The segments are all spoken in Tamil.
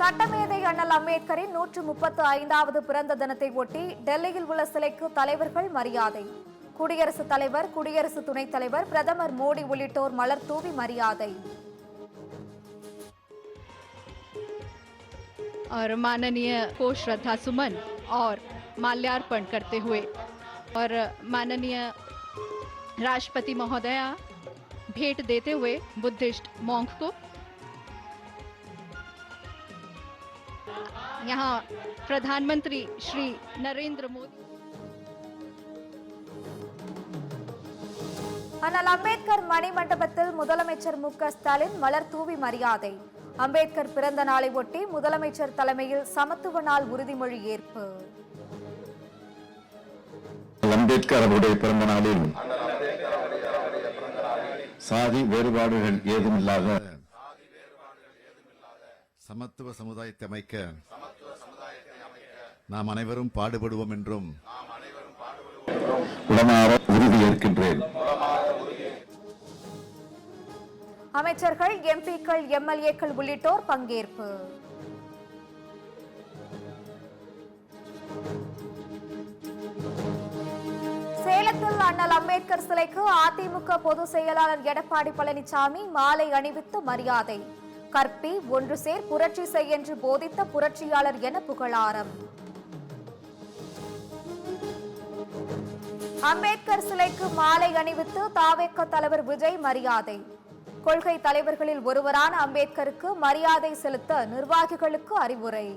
சட்டமேதை அண்ணல் அம்பேத்கரின் 135வது பிறந்த தினத்தை ஒட்டி டெல்லியில் உள்ள சிலைக்கு தலைவர்கள் மரியாதை. குடியரசுத் தலைவர், குடியரசு துணைத் தலைவர், பிரதமர் மோடி உள்ளிட்டோர் மலர் தூவி मर्यादा। और माननीय को श्रद्धा सुमन और माल्यार्पण करते हुए और माननीय राष्ट्रपति महोदया भेंट देते हुए बुद्धिस्ट मॉन्क को यहाँ प्रधानमंत्री श्री नरेंद्र मोदी அண்ணல் அம்பேத்கர் மணிமண்டபத்தில் முதலமைச்சர் மு.க. ஸ்டாலின் மலர் தூவி மரியாதை. அம்பேத்கர் பிறந்த நாளை ஒட்டி முதலமைச்சர் தலைமையில் சமத்துவ நாள் உறுதிமொழி ஏற்பு. அம்பேத்கர் அவருடைய பிறந்த நாளில் சாதி வேறுபாடுகள் ஏதுமில்லாத சமத்துவ சமுதாயத்தை அமைக்க நாம் அனைவரும் பாடுபடுவோம் என்றும் உடனார உறுதியேற்கின்றேன். அமைச்சர்கள், எம்பிக்கள், எம்எல்ஏக்கள் உள்ளிட்டோர் பங்கேற்பு. சேலத்தில் அண்ணல் அம்பேத்கர் சிலைக்கு அதிமுக பொதுச் செயலாளர் எடப்பாடி பழனிசாமி மாலை அணிவித்து மரியாதை. கற்பி, ஒன்று சேர், புரட்சி செய் என்று போதித்த புரட்சியாளர் என புகழாரம். அம்பேத்கர் சிலைக்கு மாலை அணிவித்து தாவேக தலைவர் விஜய் மரியாதை. கொள்கை தலைவர்களில் ஒருவரான அம்பேத்கருக்கு மரியாதை செலுத்த நிர்வாகிகளுக்கு அறிவுரை.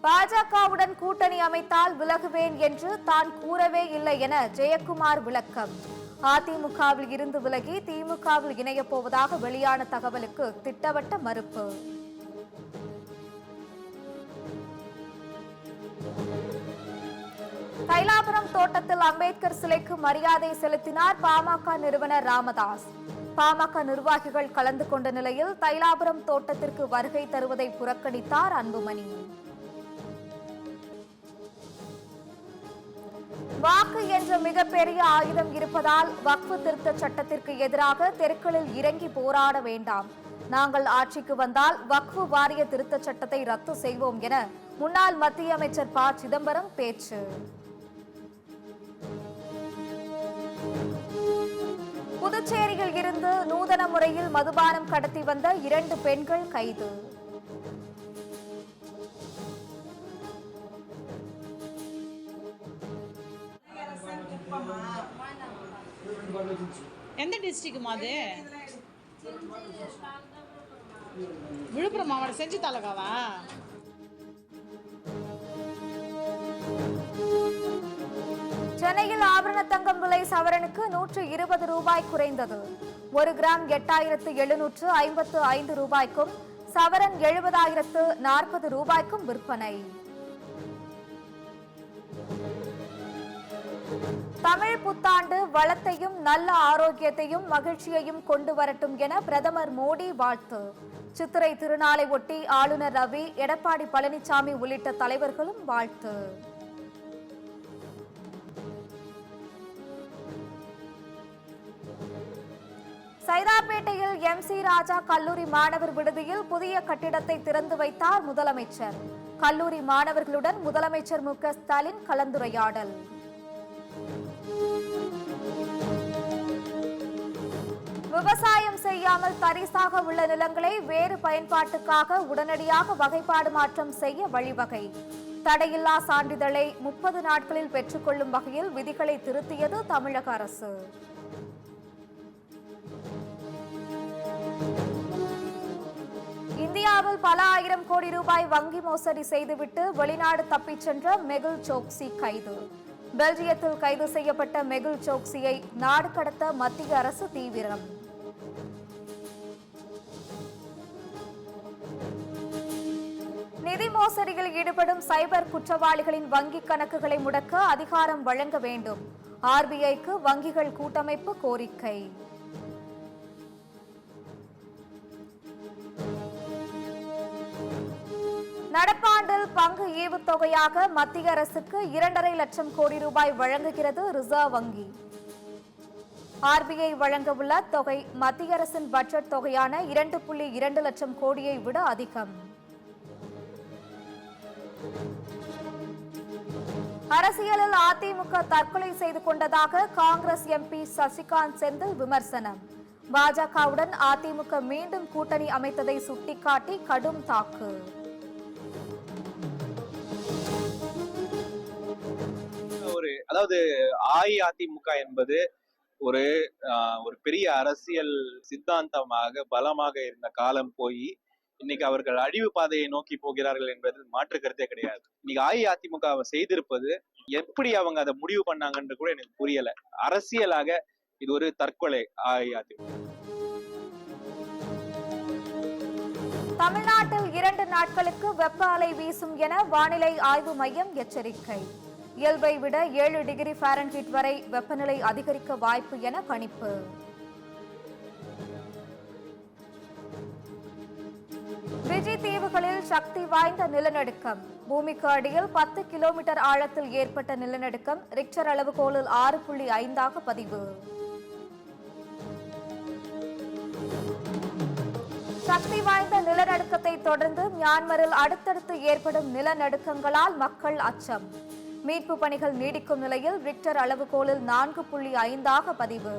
பாஜகவுடன் கூட்டணி அமைத்தால் விலகுவேன் என்று தான் கூறவே இல்லை என ஜெயக்குமார் விளக்கம். அதிமுகவில் இருந்து விலகி திமுகவில் இணையப் போவதாக வெளியான தகவலுக்கு திட்டவட்ட மறுப்பு. தைலாபுரம் தோட்டத்தில் அம்பேத்கர் சிலைக்கு மரியாதை செலுத்தினார் பாமக நிறுவனர் ராமதாஸ். பாமக நிர்வாகிகள் கலந்து கொண்ட நிலையில் தைலாபுரம் தோட்டத்திற்கு வருகை தருவதை புறக்கணித்தார் அன்புமணி. வாக்கு என்ற மிகப்பெரிய ஆயுதம் இருப்பதால் வக்ஃபு திருத்த சட்டத்திற்கு எதிராக தெருக்களில் இறங்கி போராட வேண்டாம். நாங்கள் ஆட்சிக்கு வந்தால் வக்ஃபு வாரிய திருத்த சட்டத்தை ரத்து செய்வோம் என முன்னாள் மத்திய அமைச்சர் ப. சிதம்பரம் பேச்சு. புதுச்சேரியில் இருந்து நூதன முறையில் மதுபானம் கடத்தி வந்த 2 பெண்கள் கைது. எந்த டிஸ்ட்ரிக்ட் அது? விழுப்புரம் மாவட்டம் செஞ்சி தாலுகாவா? சென்னையில் ஆபரண தங்கம் விலை சவரனுக்கு 120 ரூபாய் குறைந்தது. 1 கிராம் 8755 ரூபாய்க்கும் சவரன் 70,040 ரூபாய்க்கும் விற்பனை. தமிழ் புத்தாண்டு வளத்தையும் நல்ல ஆரோக்கியத்தையும் மகிழ்ச்சியையும் கொண்டு வரட்டும் என பிரதமர் மோடி வாழ்த்து. சித்திரை திருநாளை ஒட்டி ஆளுநர் ரவி, எடப்பாடி பழனிசாமி உள்ளிட்ட தலைவர்களும் வாழ்த்து. சைதாப்பேட்டையில் MC ராஜா கல்லூரி மாணவர் விடுதியில் புதிய கட்டிடத்தை திறந்து வைத்தார் முதலமைச்சர். கல்லூரி மாணவர்களுடன் முதலமைச்சர் மு.க. ஸ்டாலின் கலந்துரையாடல். விவசாயம் செய்யாமல் தரிசாக உள்ள நிலங்களை வேறு பயன்பாட்டுக்காக உடனடியாக வகைப்பாடு மாற்றம் செய்ய வழிவகை. தடையில்லா சான்றிதழை 30 நாட்களில் பெற்றுக்கொள்ளும் வகையில் விதிகளை திருத்தியது தமிழக அரசு. இந்தியாவில் பல ஆயிரம் கோடி ரூபாய் வங்கி மோசடி செய்துவிட்டு வெளிநாடு தப்பிச் சென்ற மெகுல் சோக்சி கைது. பெல்ஜியத்தில் கைது செய்யப்பட்ட மெகுல் சோக்சியை நாடு கடத்த மத்திய அரசு தீவிரம். நிதி மோசடியில் ஈடுபடும் சைபர் குற்றவாளிகளின் வங்கி கணக்குகளை முடக்க அதிகாரம் வழங்க வேண்டும். RBIக்கு வங்கிகள் கூட்டமைப்பு கோரிக்கை. நடப்பாண்டில் பங்கு ஈவுத்தொகையாக மத்திய அரசுக்கு 2.5 லட்சம் கோடி ரூபாய் வழங்குகிறது ரிசர்வ் வங்கி. ஆர்பிஐ வழங்கவுள்ள தொகை மத்திய அரசின் பட்ஜெட் தொகையான 2.2 லட்சம் கோடியை விட அதிகம். அரசியலில் அதிமுக தற்கொலை செய்து கொண்டதாக காங்கிரஸ் எம்பி சசிகாந்த் செந்தில் விமர்சனம். பாஜகவுடன் அதிமுக மீண்டும் கூட்டணி அமைத்ததை சுட்டிக்காட்டி கடும் தாக்கு. அதாவது அஇஅதிமுக என்பது ஒரு பெரிய அரசியல் சித்தாந்தமாக பலமாக இருந்த காலம் போய் இன்னைக்கு அவர்கள் அழிவு பாதையை நோக்கி போகிறார்கள் என்பது மாற்று கருத்தே கிடையாது. இன்னைக்கு அஇஅதிமுக செய்திருப்பது எப்படி அவங்க அதை முடிவு பண்ணாங்கன்னு கூட எனக்கு புரியல. அரசியலாக இது ஒரு தற்கொலை அஇஅதிமுக. தமிழ்நாட்டில் 2 நாட்களுக்கு வெப்ப அலை வீசும் என வானிலை ஆய்வு மையம் எச்சரிக்கை. இயல்பை விட 7 டிகிரி ஃபாரன்ஹீட் வரை வெப்பநிலை அதிகரிக்க வாய்ப்பு என கணிப்பு. விஜி தீவுகளில் சக்தி வாய்ந்த நிலநடுக்கம். பூமிக்கு அடியில் 10 கிலோமீட்டர் ஆழத்தில் ஏற்பட்ட நிலநடுக்கம் ரிக்டர் அளவுகோலில் 6.5 பதிவு. சக்தி வாய்ந்த நிலநடுக்கத்தை தொடர்ந்து மியான்மரில் அடுத்தடுத்து ஏற்படும் நிலநடுக்கங்களால் மக்கள் அச்சம். மீட்பு பணிகள் நீடிக்கும் நிலையில் ரிக்டர் அளவுகோலில் 4.5 பதிவு.